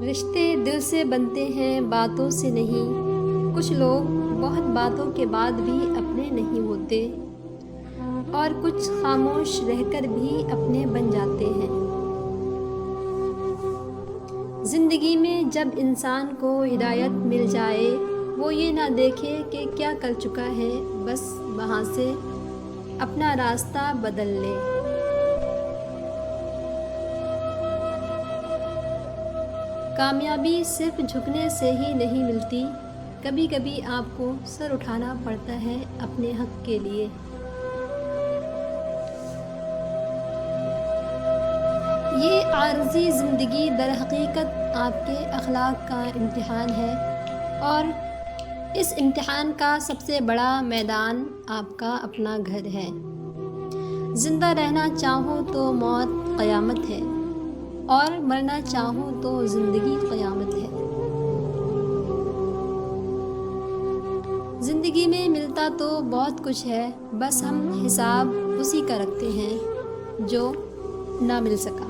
رشتے دل سے بنتے ہیں باتوں سے نہیں، کچھ لوگ بہت باتوں کے بعد بھی اپنے نہیں ہوتے، اور کچھ خاموش رہ کر بھی اپنے بن جاتے ہیں۔ زندگی میں جب انسان کو ہدایت مل جائے، وہ یہ نہ دیکھے کہ کیا کر چکا ہے، بس وہاں سے اپنا راستہ بدل لے۔ کامیابی صرف جھکنے سے ہی نہیں ملتی، کبھی کبھی آپ کو سر اٹھانا پڑتا ہے اپنے حق کے لیے۔ یہ عارضی زندگی در حقیقت آپ کے اخلاق کا امتحان ہے، اور اس امتحان کا سب سے بڑا میدان آپ کا اپنا گھر ہے۔ زندہ رہنا چاہو تو موت قیامت ہے، اور مرنا چاہو تو زندگی قیامت ہے۔ زندگی میں ملتا تو بہت کچھ ہے، بس ہم حساب اسی کا رکھتے ہیں جو نہ مل سکا۔